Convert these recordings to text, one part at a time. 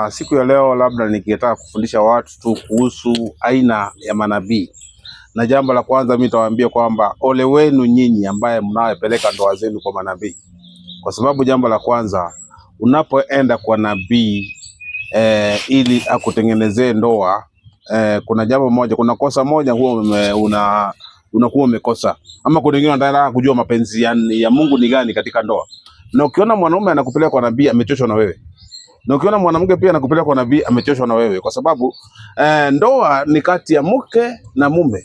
Siku ya leo labda nikitaka kufundisha watu tu kuhusu aina ya manabii. Na jambo la kwanza mimi nitawaambia kwamba ole wenu nyinyi ambaye mnawepeleka ndoa zenu kwa manabii. Kwa sababu jambo la kwanza, unapoenda kwa nabii ili akutengenezee ndoa, kuna jambo moja, kuna kosa moja huwa unakuwa umekosa. Ama kuna wengine wanataka kujua mapenzi ya Mungu ni gani katika ndoa. Na ukiona mwanaume anakupeleka kwa nabii amechoshwa na wewe. Na ukiona mwanamke pia anakupeleka kwa nabii amechoshwa na wewe, kwa sababu ndoa ni kati ya mke na mume.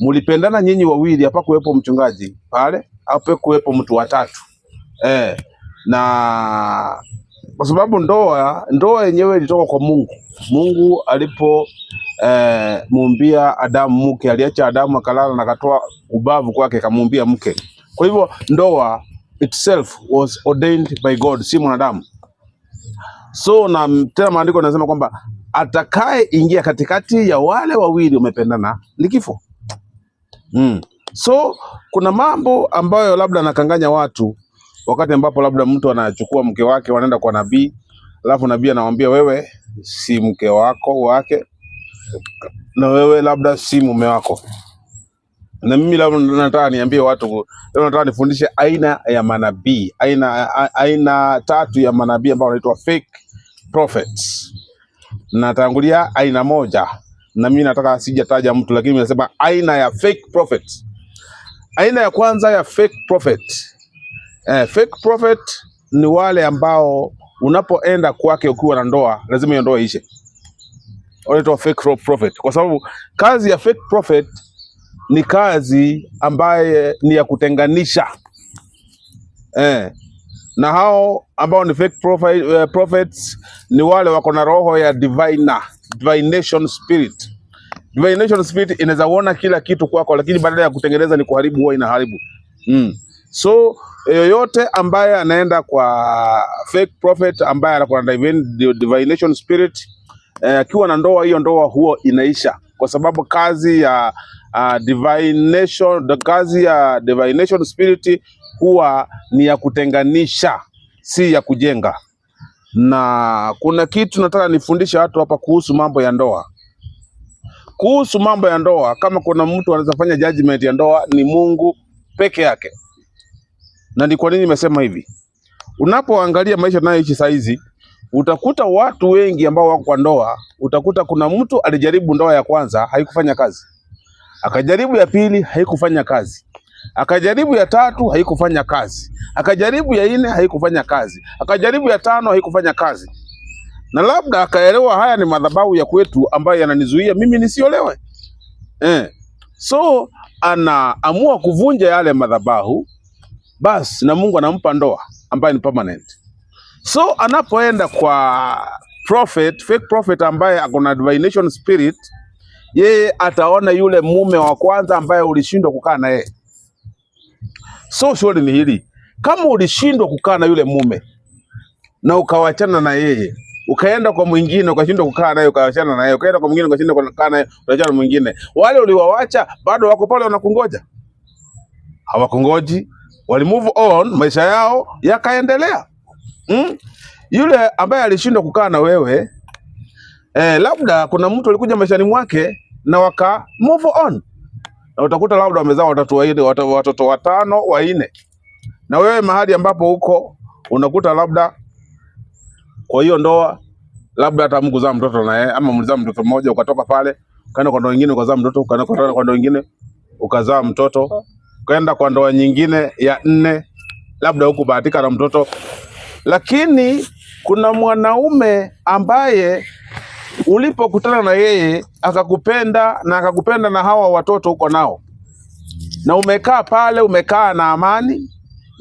Mlipendana nyinyi wawili, hapa kuwepo mchungaji pale, hapa kuwepo mtu watatu. Na kwa sababu ndoa yenyewe ilitoka kwa Mungu. Mungu alipo muumbia Adamu mke, aliacha Adamu akalala na akatoa ubavu kwake akamuumbia mke. Kwa hivyo ndoa itself was ordained by God, si mwanadamu. So na tena maandiko yanasema kwamba atakaye ingia katikati ya wale wawili umependana ni kifo. So kuna mambo ambayo labda nakanganya watu wakati ambapo labda mtu anachukua mke wake wanaenda kwa nabii, alafu nabii anamwambia wewe si mke wake na wewe labda si mume wako. Na mimi labda nataka niambie watu, nataka nifundishe aina ya manabii, aina tatu ya manabii ambao wanaitwa fake prophets. Natangulia aina moja, na mimi nataka sijataja mtu, lakini nasema aina ya fake prophets. Aina ya kwanza ya fake prophet. Fake prophet ni wale ambao unapoenda kwake ukiwa na ndoa, lazima hiyo ndoa ishe. Wanaitwa fake prophet. Kwa sababu kazi ya fake prophet ni kazi ambaye ni ya kutenganisha. Na hao ambao ni fake prophets ni wale wako na roho ya divination spirit. Divination spirit inaweza kuona kila kitu kwako, lakini badala ya kutengeneza ni kuharibu, huwa inaharibu. So yoyote ambaye anaenda kwa fake prophet ambaye anakuwa na divination spirit, akiwa na ndoa, hiyo ndoa huo inaisha, kwa sababu kazi ya divination spirit huwa ni ya kutenganisha, si ya kujenga. Na kuna kitu nataka nifundishe watu hapa kuhusu mambo ya ndoa. Kuhusu mambo ya ndoa, kama kuna mtu anaweza fanya judgment ya ndoa ni Mungu peke yake. Na ni kwa nini nimesema hivi? Unapoangalia maisha tunayoishi saa hizi, utakuta watu wengi ambao wako kwa ndoa, utakuta kuna mtu alijaribu ndoa ya kwanza haikufanya kazi. Akajaribu ya pili haikufanya kazi. Akajaribu ya tatu haikufanya kazi. Akajaribu ya nne haikufanya kazi. Akajaribu ya tano haikufanya kazi. Na labda akaelewa haya ni madhabahu ya kwetu ambayo yananizuia mimi nisiolewe. So anaamua kuvunja yale madhabahu, basi na Mungu anampa ndoa ambayo ni permanent. So anapoenda kwa prophet, fake prophet ambaye akona divination spirit, yeye ataona yule mume wa kwanza ambaye ulishindwa kukaa na yeye. So swali ni hili, kama ulishindwa kukaa na yule mume na ukawachana na yeye, ukaenda kwa mwingine ukashindwa kukaa naye ukawachana na yeye, ukaenda kwa mwingine ukashindwa kukaa naye ukachana na mwingine, wale uliowaacha bado wako pale wanakungoja? Hawakungoji, wali move on, maisha yao yakaendelea. Yule ambaye alishindwa kukaa na wewe, labda kuna mtu alikuja maishani mwake na waka move on, na utakuta labda wamezaa watoto watano, wanne. Na wewe mahali ambapo uko unakuta labda kwa hiyo ndoa labda hata mkuzaa mtoto na yeye, ama mlizaa mtoto mmoja ukatoka pale ukaenda kwa ndoa nyingine ukazaa mtoto, ukaenda kwa ndoa nyingine ukazaa mtoto, ukaenda kwa ndoa nyingine ya 4, labda huku bahatika na mtoto. Lakini kuna mwanaume ambaye ulipokutana na yeye akakupenda na hawa watoto uko nao, na umekaa pale, umekaa na amani.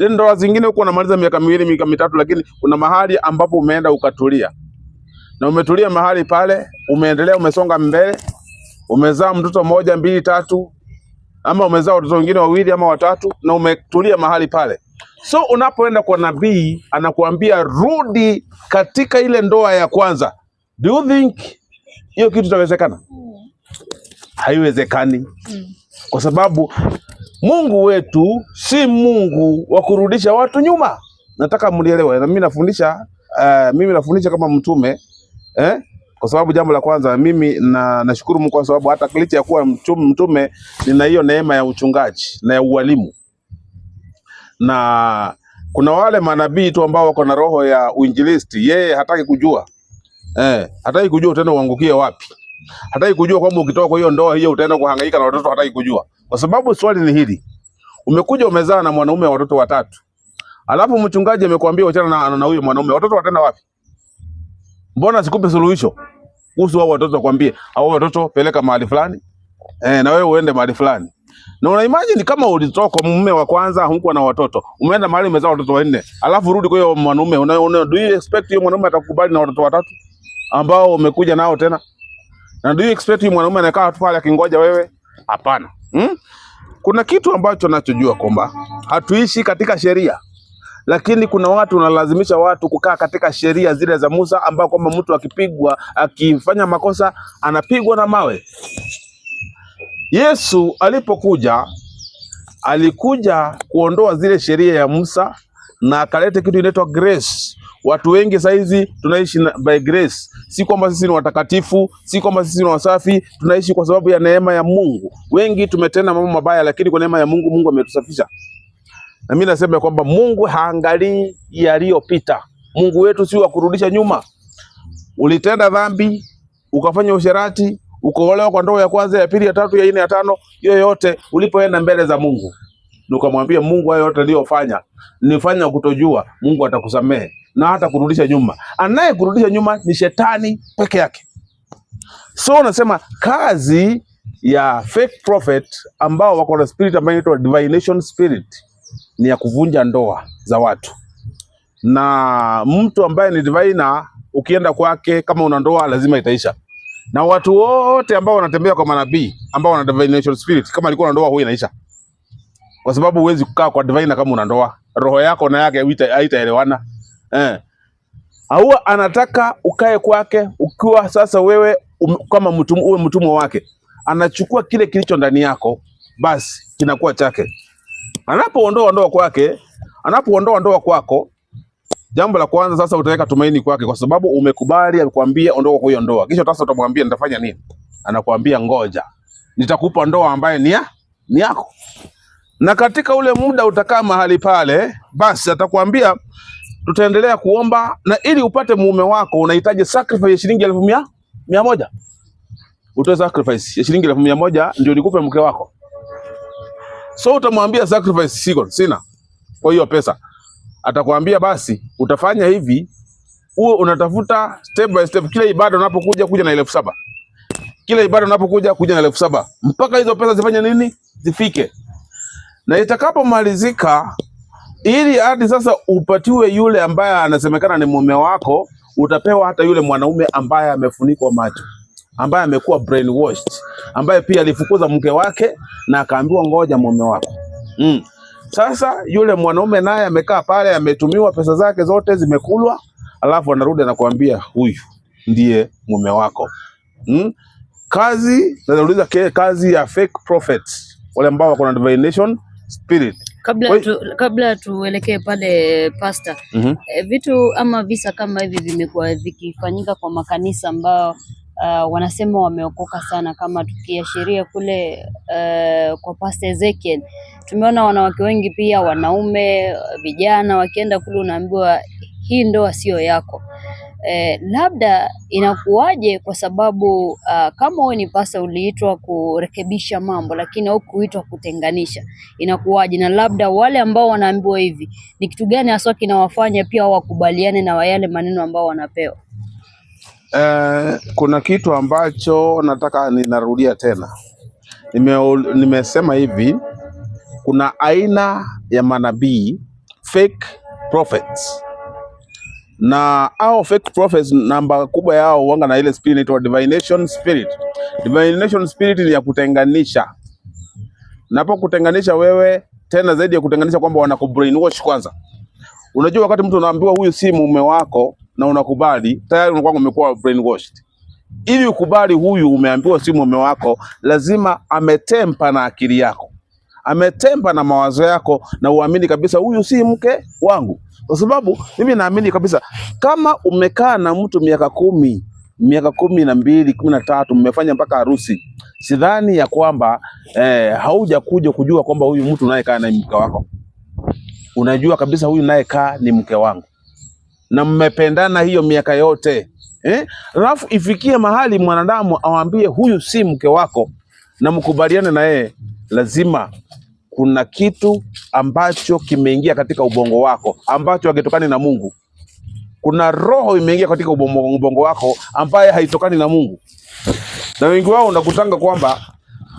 Ndoa zingine uko unamaliza miaka 2, miaka 3, lakini kuna mahali ambapo umeenda ukatulia, na umetulia mahali pale, umeendelea, umesonga mbele, umezaa mtoto 1, 2, 3, ama umezaa watoto wengine 2 ama 3, na umetulia mahali pale. So unapoenda kwa nabii anakuambia rudi katika ile ndoa ya kwanza. Do you think hiyo kitu itawezekana? Haiwezekani. Kwa sababu Mungu wetu si Mungu wa kurudisha watu nyuma. Nataka mlielewe, na mimi nafundisha mimi nafundisha kama mtume kwa sababu jambo la kwanza mimi nashukuru Mungu kwa sababu hata licha ya kuwa mtume nina hiyo neema ya uchungaji na ya ualimu. Na kuna wale manabii tu ambao wako na roho ya uinjilisti, yeye hataki kujua. Hataki kujua utaenda uangukie wapi. Hataki kujua kwamba ukitoka kwa hiyo ndoa hiyo utaenda kuhangaika na watoto, hataki kujua. Kwa sababu swali ni hili. Umekuja umezaa na mwanaume wa watoto watatu. Alafu mchungaji amekwambia achana na huyo mwanaume, watoto wataenda wapi? Mbona sikupe suluhisho kuhusu hao watoto, kwambie hao watoto peleka mahali fulani, na wewe uende mahali fulani. Na una imagine kama ulitoka kwa mume wa kwanza huko na watoto, umeenda mahali umezaa watoto wanne, alafu rudi kwa hiyo mwanaume, do you expect hiyo mwanaume atakukubali na watoto watatu ambao umekuja nao tena? Na do you expect hiyo mwanaume anakaa tu pale akingoja wewe? Hapana. Kuna kitu ambacho nachojua kwamba hatuishi katika sheria, lakini kuna watu wanalazimisha watu kukaa katika sheria zile za Musa, ambao kwamba mtu akipigwa, akifanya makosa anapigwa na mawe. Yesu alipokuja, alikuja kuondoa zile sheria ya Musa na akaleta kitu inaitwa grace. Watu wengi saizi tunaishi by grace. Si kwamba sisi ni watakatifu, si kwamba sisi ni wasafi, tunaishi kwa sababu ya neema ya Mungu. Wengi tumetenda mambo mabaya, lakini kwa neema ya Mungu, Mungu ametusafisha. Na mimi nasema kwamba Mungu haangalii yaliyopita. Mungu wetu si wa kurudisha nyuma. Ulitenda dhambi, ukafanya usherati, ukaolewa kwa ndoa ya kwanza, ya pili, ya tatu, ya nne, ya tano, yoyote, ulipoenda mbele za Mungu ukamwambia Mungu, hayo yote niliyofanya nilifanya kutojua, Mungu atakusamehe na hata kurudisha nyuma. Anayekurudisha nyuma ni shetani peke yake. So nasema kazi ya fake prophet ambao wako na spirit ambayo inaitwa divination spirit ni ya kuvunja ndoa za watu. Na mtu ambaye ni diviner, ukienda kwake kama una ndoa lazima itaisha. Na watu wote ambao wanatembea kwa manabii ambao wana divination spirit, kama alikuwa na ndoa huwa inaisha. Kwa sababu huwezi kukaa kwa diviner kama una ndoa. Roho yako na yake haitaelewana. Au anataka ukae kwake ukiwa sasa wewe kama uwe mtumwa wake. Anachukua kile kilicho ndani yako, basi kinakuwa chake. Anapoondoa ndoa kwako, jambo la kwanza sasa utaweka tumaini kwake, kwa sababu umekubali amekwambia ondoka kwa hiyo ndoa. Kisha sasa utamwambia nitafanya nini? Anakuambia ngoja, nitakupa ndoa ambaye ni yako. Na katika ule muda utakaa mahali pale, basi atakwambia tutaendelea kuomba, na ili upate mume wako unahitaji sacrifice ya shilingi 100. Utoe sacrifice ya shilingi 100 ndio nikupe mke wako. So utamwambia sacrifice sina kwa hiyo pesa. Atakwambia basi utafanya hivi, uwe unatafuta step by step, kila ibada unapokuja na 7,000. Kila ibada unapokuja na 7,000 mpaka hizo pesa zifanye nini? Zifike. Na itakapomalizika, ili hadi sasa upatiwe yule ambaye anasemekana ni mume wako, utapewa hata yule mwanaume ambaye amefunikwa macho, ambaye amekuwa brainwashed, ambaye pia alifukuza mke wake na akaambiwa ngoja mume wako. Sasa yule mwanaume naye amekaa pale, ametumiwa pesa zake zote zimekulwa, alafu anarudi anakuambia huyu ndiye mume wako. Kazi ya fake prophets, wale ambao wako na divination spirit. Kabla tuelekee pale pastor, vitu ama visa kama hivi vimekuwa vikifanyika kwa makanisa ambao wanasema wameokoka sana, kama tukiashiria kule kwa Pastor Ezekiel. Tumeona wanawake wengi pia, wanaume, vijana wakienda kule unaambiwa hii ndoa sio yako. Labda inakuwaje? Kwa sababu kama wewe ni pastor uliitwa kurekebisha mambo, lakini au kuitwa kutenganisha, inakuwaje? Na labda wale ambao wanaambiwa hivi, ni kitu gani hasa kinawafanya pia wakubaliane na yale maneno ambao wanapewa? Kuna kitu ambacho nataka ninarudia tena. Nimesema hivi, kuna aina ya manabii fake prophets, na hao fake prophets namba kubwa yao wanga na ile spirit inaitwa divination spirit. Divination spirit ni ya kutenganisha. Napo kutenganisha wewe, tena zaidi ya kutenganisha kwamba wanakubrainwash kwanza. Unajua wakati mtu anaambiwa huyu si mume wako na unakubali, tayari unakuwa umekuwa brainwashed. Ili ukubali huyu umeambiwa si mume wako, lazima ametempa na akili yako, ametempa na mawazo yako, na uamini kabisa huyu si mke wangu. Kwa sababu mimi naamini kabisa kama umekaa na mtu miaka 10, miaka 12, 13, mmefanya mpaka harusi, sidhani ya kwamba hauja kuja kujua kwamba huyu mtu unayekaa na mke wako. Unajua kabisa huyu nayekaa ni mke wangu, na mmependana hiyo miaka yote. Alafu ifikie mahali mwanadamu awambie huyu si mke wako na mkubaliane na yeye, lazima kuna kitu ambacho kimeingia katika ubongo wako ambacho hakitokani na Mungu. Kuna roho imeingia katika ubongo wako ambaye haitokani na Mungu. Na wengi wao unakutanga kwamba,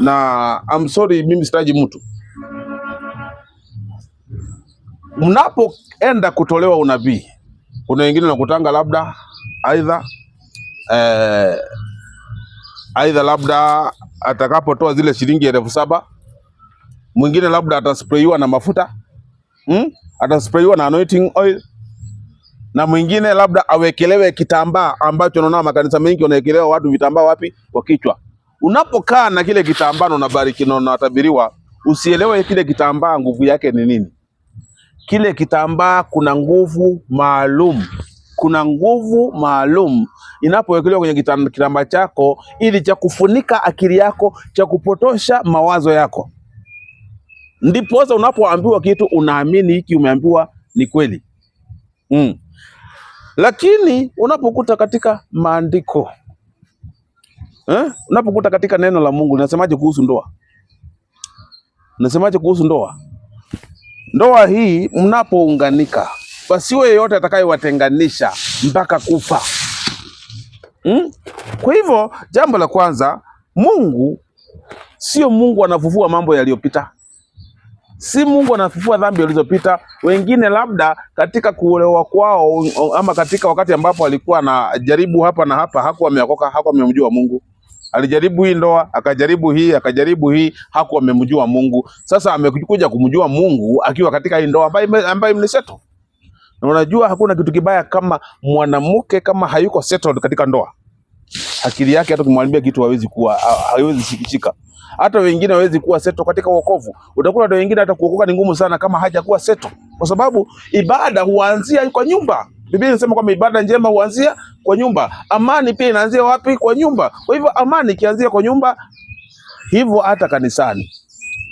na I'm sorry, mimi sitaji mtu, mnapoenda kutolewa unabii, kuna wengine unakutanga labda aidha labda atakapotoa zile shilingi 7,000, mwingine labda atasprayiwa na mafuta, atasprayiwa na anointing oil, na mwingine labda awekelewe kitambaa ambacho unaona makanisa mengi wanawekelewa watu vitambaa wapi? Kwa kichwa. Unapokaa na kile kitambaa na unabariki na unatabiriwa, usielewe kile kitambaa nguvu yake ni nini. Kile kitambaa kuna nguvu maalum. Kuna nguvu maalum inapowekelewa kwenye kitambaa chako, ili cha kufunika akili yako, cha kupotosha mawazo yako. Ndipo sasa unapoambiwa kitu unaamini hiki umeambiwa ni kweli. Lakini unapokuta katika maandiko, unapokuta katika neno la Mungu, linasemaje kuhusu ndoa? Linasemaje kuhusu ndoa? Ndoa hii mnapounganika, pasiwe yeyote atakayewatenganisha mpaka kufa. Kwa hivyo jambo la kwanza, Mungu sio Mungu anafufua mambo yaliyopita. Si Mungu anafufua dhambi zilizopita. Wengine labda katika kuolewa kwao, ama katika wakati ambapo alikuwa na jaribu hapa na hapa, hakuwa ameokoka, hakuwa amemjua Mungu. Alijaribu hii ndoa, akajaribu hii, hakuwa amemjua Mungu. Sasa amekuja kumjua Mungu akiwa katika hii ndoa ambayo mliseto. Na unajua hakuna kitu kibaya kama mwanamke kama hayuko settled katika ndoa. Akili yake hata kumwambia kitu hawezi shikishika. Hata wengine hawezi kuwa seto katika wokovu. Utakuta hata wengine hata kuokoka ni ngumu sana kama hajakuwa seto, kwa sababu ibada huanzia kwa nyumba. Biblia inasema kwamba ibada njema huanzia kwa nyumba. Amani pia inaanzia wapi? Kwa nyumba. Kwa hivyo amani ikianzia kwa nyumba, hivyo hata kanisani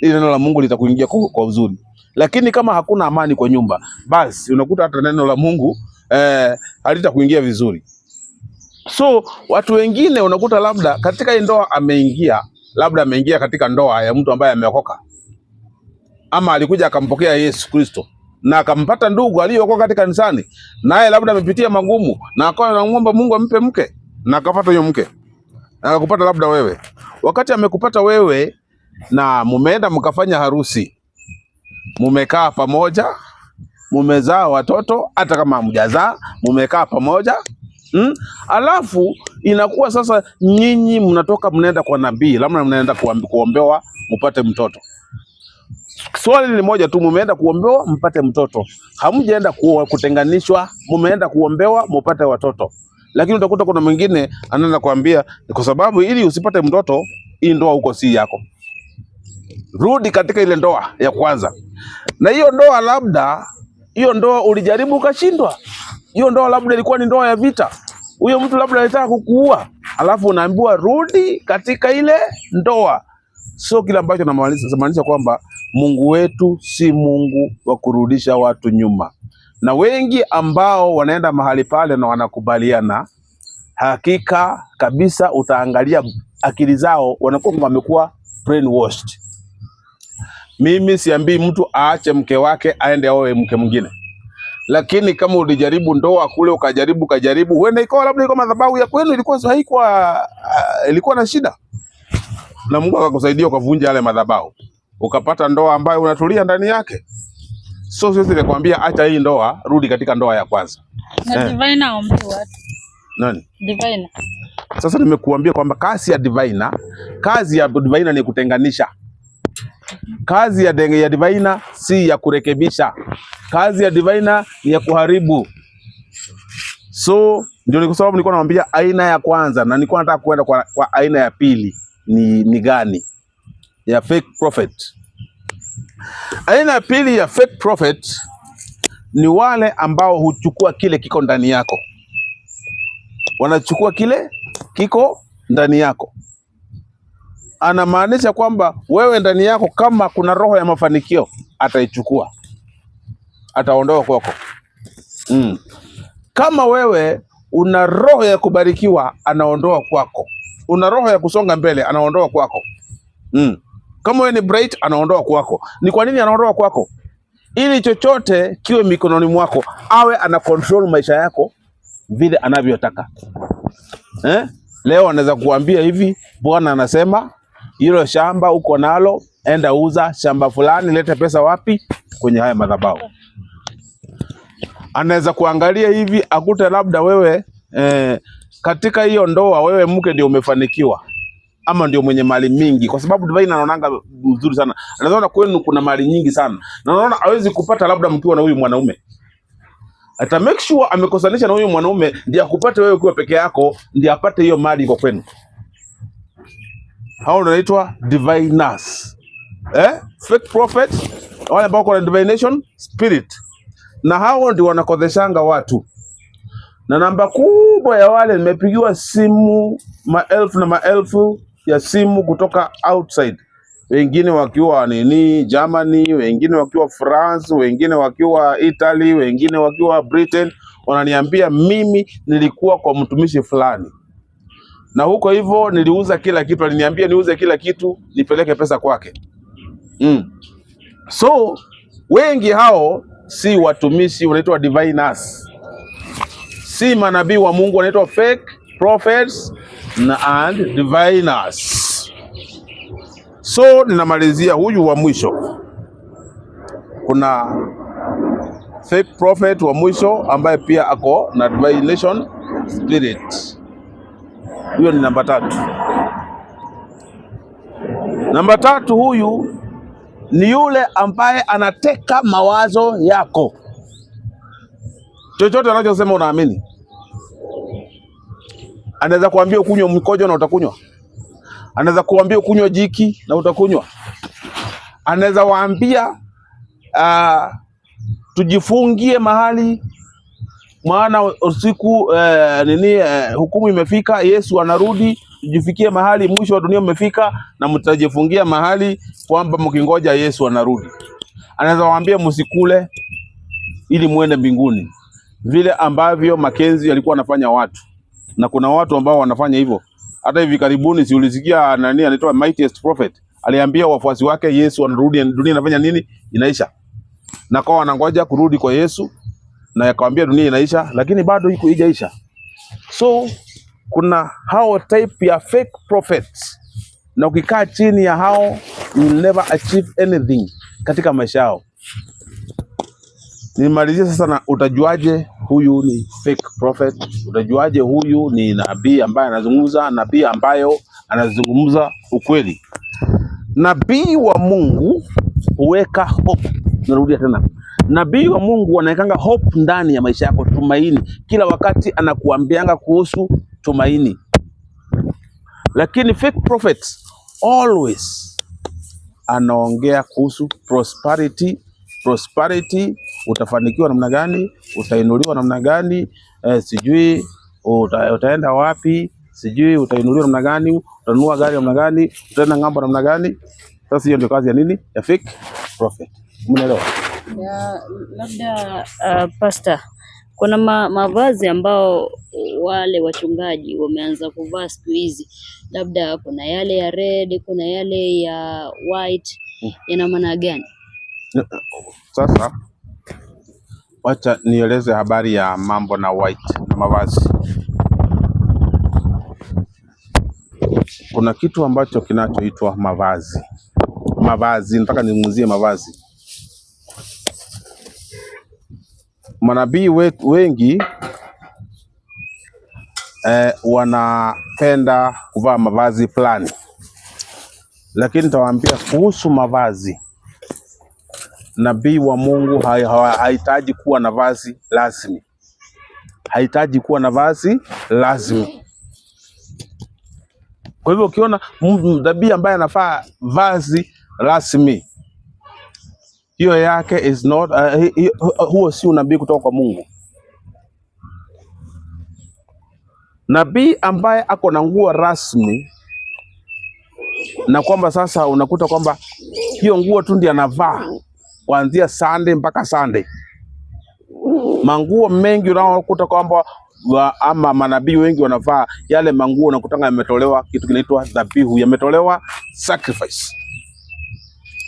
ile neno la Mungu litakuingia kwa uzuri. Lakini kama hakuna amani kwa nyumba, basi unakuta hata neno la Mungu halitakuingia vizuri. So watu wengine unakuta labda katika hii ndoa ameingia katika ndoa ya mtu ambaye ameokoka, ama alikuja akampokea Yesu Kristo na akampata ndugu aliyokuwa katika kanisani, naye labda amepitia magumu na akawa anamuomba Mungu ampe mke, na akapata huyo mke, na akakupata labda wewe. Wakati amekupata wewe na mumeenda mkafanya harusi, mumekaa pamoja, mumezaa watoto, hata kama hamjazaa mumekaa pamoja. Alafu inakuwa sasa nyinyi mnatoka mnaenda kwa nabii, labda mnaenda kuombewa mpate mtoto. Swali ni moja tu, mumeenda kuombewa mpate mtoto. Hamjaenda kutenganishwa, mumeenda kuombewa mpate watoto. Lakini utakuta kuna mwingine anaenda kuambia kwa sababu ili usipate mtoto, hii ndoa huko si yako. Rudi katika ile ndoa ya kwanza. Na hiyo ndoa labda, hiyo ndoa ulijaribu ukashindwa. Hiyo ndoa labda ilikuwa ni ndoa ya vita. Huyo mtu labda alitaka kukuua. Alafu unaambiwa rudi katika ile ndoa. So kile ambacho namaanisha kwamba Mungu wetu si Mungu wa kurudisha watu nyuma. Na wengi ambao wanaenda mahali pale na wanakubaliana, hakika kabisa utaangalia akili zao wanakuwa wamekuwa brainwashed. Mimi siambii mtu aache mke wake aende aoe mke mwingine. Lakini kama ulijaribu ndoa kule ukajaribu, huenda ikawa labda iko madhabahu ya kwenu ilikuwa na shida. Na Mungu akakusaidia ukavunja yale madhabahu. Ukapata ndoa ambayo unatulia ndani yake. So sisi nikwambia acha hii ndoa, rudi katika ndoa ya kwanza. Na Divina aombe watu. Nani? Divina. Sasa nimekuambia kwamba kazi ya Divina ni kutenganisha. Kazi ya Divina si ya kurekebisha. Kazi ya Divina ni ya kuharibu. So ndio ni kwa sababu nilikuwa naambia aina ya kwanza, na nilikuwa nataka kwenda kwa aina ya pili ni gani? Ya fake prophet. Aina ya pili ya fake prophet ni wale ambao huchukua kile kiko ndani yako, wanachukua kile kiko ndani yako. Anamaanisha kwamba wewe ndani yako, kama kuna roho ya mafanikio, ataichukua, ataondoa kwako. Kama wewe una roho ya kubarikiwa, anaondoa kwako. Una roho ya kusonga mbele, anaondoa kwako. Kama wewe ni bright, anaondoa kwako. Ni kwa nini anaondoa kwako? Ili chochote kiwe mikononi mwako, awe ana control maisha yako vile anavyotaka. Leo anaweza kuambia hivi, Bwana anasema hilo shamba uko nalo, enda uza shamba fulani, lete pesa wapi? Kwenye haya madhabahu. Anaweza kuangalia hivi, akute labda wewe katika hiyo ndoa, wewe mke ndio umefanikiwa ama ndio mwenye mali mingi, kwa sababu divine anaonanga mzuri sana. Anaona kwenu kuna mali nyingi sana, na anaona hawezi kupata labda mkiwa na huyu mwanaume. Ata make sure amekosanisha na huyu mwanaume ndio akupate wewe ukiwa peke yako, ndio apate hiyo mali iko kwenu. Hao wanaitwa diviners. Fake prophets, wale ambao kuna divination spirit. Na hao ndio wanakodheshanga watu. Na namba kubwa ya wale, nimepigiwa simu maelfu na maelfu ya simu kutoka outside. Wengine wakiwa Germany, wengine wakiwa France, wengine wakiwa Italy, wengine wakiwa Britain. Wananiambia mimi nilikuwa kwa mtumishi fulani, na huko hivyo niliuza kila kitu. Aliniambia niuze kila kitu, nipeleke pesa kwake. So wengi hao si watumishi, wanaitwa diviners. Si manabii wa Mungu, wanaitwa fake prophets and diviners. So ninamalizia huyu wa mwisho. Kuna fake prophet wa mwisho ambaye pia ako na divination spirit. Huyo ni namba 3. Namba 3, huyu ni yule ambaye anateka mawazo yako. Chochote anachosema unaamini. Anaweza kuambia ukunywe mkojo na utakunywa. Anaweza kuambia ukunywe jiki na utakunywa. Anaweza waambia tujifungie mahali, maana usiku hukumu imefika, Yesu anarudi, tujifikie mahali, mwisho wa dunia umefika, na mtajifungia mahali kwamba mkingoja Yesu anarudi. Anaweza waambia msikule ili muende mbinguni, vile ambavyo Makenzi alikuwa anafanya watu, na kuna watu ambao wanafanya hivyo. Hata hivi karibuni si ulisikia nani anaitwa Mightiest Prophet aliambia wafuasi wake Yesu anarudi, dunia inafanya nini? Inaisha. Na kwa wanangoja kurudi kwa Yesu, na yakamwambia dunia inaisha, lakini bado iko haijaisha. So kuna hao type ya fake prophets, na ukikaa chini ya hao you will never achieve anything katika maisha yao. Nimalizie sasa na utajuaje huyu ni fake prophet? Utajuaje huyu ni nabii ambaye anazungumza, nabii ambayo anazungumza ukweli? Nabii wa Mungu huweka hope. Narudia tena. Nabii wa Mungu anawekanga hope ndani ya maisha yako, tumaini. Kila wakati anakuambianga kuhusu tumaini. Lakini fake prophets always anaongea kuhusu prosperity. Prosperity, utafanikiwa namna gani, utainuliwa namna gani, sijui utaenda wapi, sijui utainuliwa namna gani, utanunua gari namna gani, utaenda ng'ambo namna gani. Sasa hiyo ndio kazi ya nini? Ya fake prophet. Umeelewa? Labda pastor, kuna mavazi ambao wale wachungaji wameanza kuvaa siku hizi, labda kuna yale ya red, kuna yale ya white, yana maana gani? Sasa wacha nieleze habari ya mambo na white na mavazi. Kuna kitu ambacho kinachoitwa mavazi. Mavazi, nataka nizungumzie mavazi. Manabii wengi wanapenda kuvaa mavazi fulani, lakini nitawaambia kuhusu mavazi. Nabii wa Mungu hahitaji kuwa na vazi rasmi. Hahitaji kuwa na vazi rasmi. Kwa hivyo ukiona nabii ambaye anafaa vazi rasmi, hiyo yake is not huo si unabii kutoka kwa Mungu. Nabii ambaye ako na nguo rasmi, na kwamba sasa unakuta kwamba hiyo nguo tu ndiye anavaa kuanzia Sunday mpaka Sunday. Manguo mengi unaokuta kwamba ama manabii wengi wanavaa yale manguo, unakutanga yametolewa kitu kinaitwa dhabihu, yametolewa sacrifice.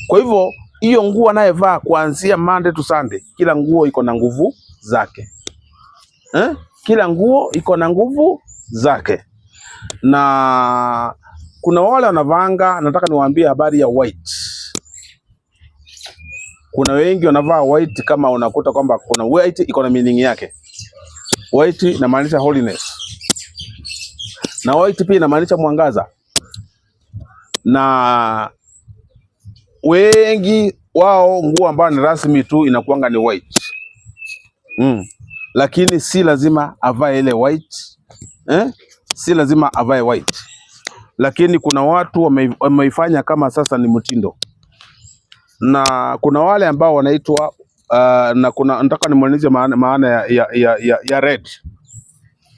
Kwa hivyo hiyo nguo anayevaa kuanzia Monday to Sunday, kila nguo iko na nguvu zake. Kila nguo iko na nguvu zake. Na kuna wale wanavanga, nataka niwaambie habari ya white. Kuna wengi wanavaa white, kama unakuta kwamba kuna white iko na meaning yake. White inamaanisha holiness. Na white pia inamaanisha mwangaza. Na wengi wao nguo ambayo ni rasmi tu inakuanga ni white. Lakini si lazima avae ile white. Si lazima avae white. Lakini kuna watu wameifanya kama sasa ni mtindo. Na kuna wale ambao wanaitwa na kuna nataka nimweleze maana ya red.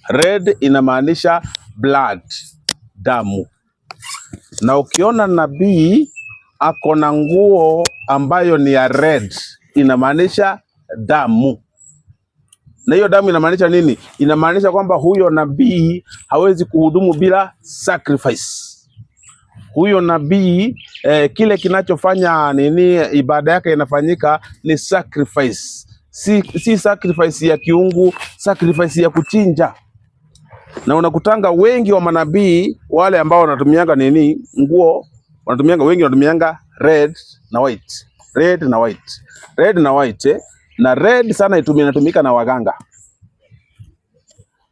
Red inamaanisha blood, damu. Na ukiona nabii ako na nguo ambayo ni ya red, inamaanisha damu. Na hiyo damu inamaanisha nini? Inamaanisha kwamba huyo nabii hawezi kuhudumu bila sacrifice. Huyo nabii kile kinachofanya nini, ibada yake inafanyika ni sacrifice. Si sacrifice ya kiungu, sacrifice ya kuchinja. Na unakutanga wengi wa manabii wale ambao wanatumianga nini, nguo, wengi wanatumianga red na white. Red na white. Red na white. Na red sana inatumika na waganga.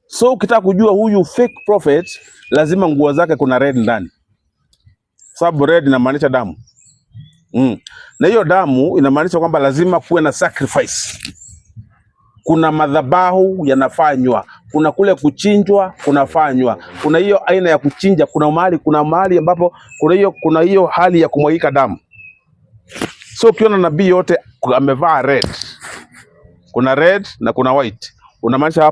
So ukitaka kujua huyu fake prophet, lazima nguo zake kuna red ndani. Sababu red inamaanisha damu. Na hiyo damu inamaanisha kwamba lazima kuwe na sacrifice. Kuna madhabahu yanafanywa, kuna kule kuchinjwa kunafanywa. Kuna hiyo aina ya kuchinja, kuna mahali ambapo kuna hiyo hali ya kumwagika damu. So ukiona nabii yote amevaa red, kuna red na kuna white, unamaanisha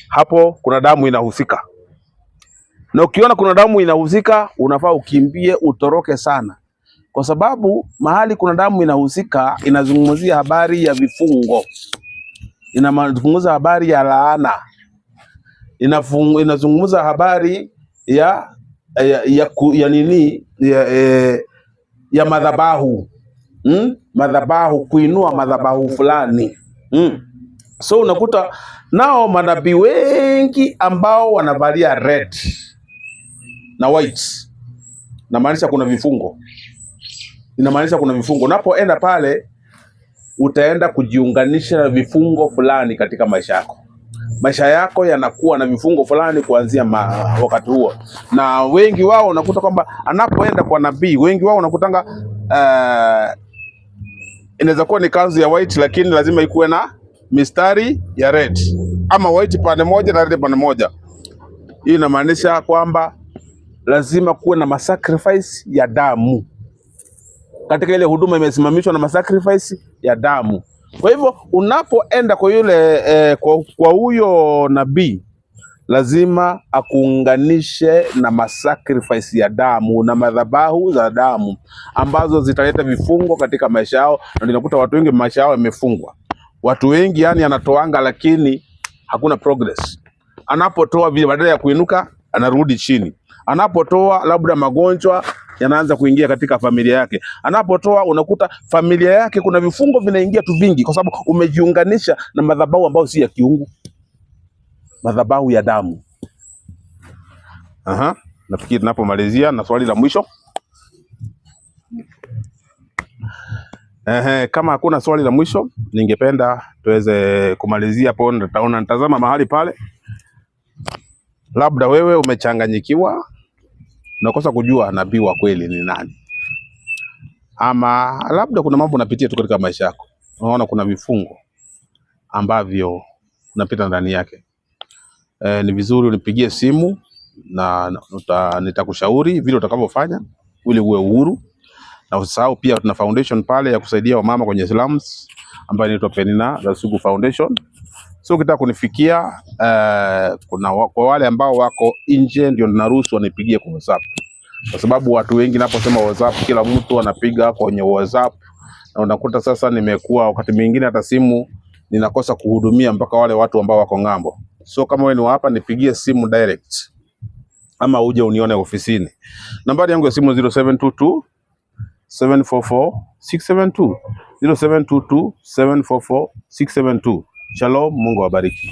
hapo kuna damu inahusika. Na ukiona kuna damu inahusika, unafaa ukimbie, utoroke sana. Kwa sababu mahali kuna damu inahusika, inazungumzia habari ya vifungo. Inazungumza habari ya laana. Inazungumza habari ya madhabahu. Madhabahu, kuinua madhabahu fulani. So unakuta nao manabii wengi ambao wanavalia red na white, inamaanisha kuna vifungo. Unapoenda pale, utaenda kujiunganisha na vifungo fulani katika maisha yako. Maisha yako yanakuwa na vifungo fulani kuanzia wakati huo. Na wengi wao unakuta kwamba anapoenda kwa nabii, wengi wao unakutanga inaweza kuwa ni kanzu ya white, lakini lazima ikuwe na mistari ya red, ama white pande moja na red pande moja. Hii inamaanisha kwamba lazima kuwe na masacrifice ya damu. Katika ile huduma imesimamishwa na masacrifice ya damu. Kwa hivyo unapoenda kwa yule kwa huyo nabii, lazima akuunganishe na masacrifice ya damu na madhabahu za damu ambazo zitaleta vifungo katika maisha yao. Na ninakuta watu wengi maisha yao yamefungwa. Watu wengi anatoanga, lakini hakuna progress. Anapotoa vile, badala ya kuinuka anarudi chini. Anapotoa labda magonjwa yanaanza kuingia katika familia yake. Anapotoa unakuta familia yake kuna vifungo vinaingia tu vingi, kwa sababu umejiunganisha na madhabahu ambayo si ya kiungu, madhabahu ya damu. Nafikiri tunapomalizia na swali la mwisho. Kama hakuna swali la mwisho, ningependa tuweze kumalizia hapo. Natazama mahali pale, labda wewe umechanganyikiwa, unakosa kujua nabii wa kweli ni nani, ama labda kuna mambo unapitia tu katika maisha yako, unaona kuna vifungo ambavyo unapita ndani yake. Ni vizuri unipigie simu na nitakushauri vile utakavyofanya ili uwe uhuru. na usisahau pia tuna foundation pale ya kusaidia wamama kwenye slums ambayo inaitwa Penina Rasugu Foundation. So ukitaka kunifikia kwa wale ambao wako nje ndio ninaruhusu wanipigie kwa WhatsApp, kwa sababu watu wengi naposema WhatsApp kila mtu anapiga kwenye WhatsApp, na unakuta sasa nimekuwa wakati mwingine hata simu ninakosa kuhudumia mpaka wale watu ambao wako ng'ambo. So kama wewe ni hapa, nipigie simu direct ama uje unione ofisini. Nambari yangu ya simu 0722 744 672 0722 744 672. Shalom, Mungu awabariki.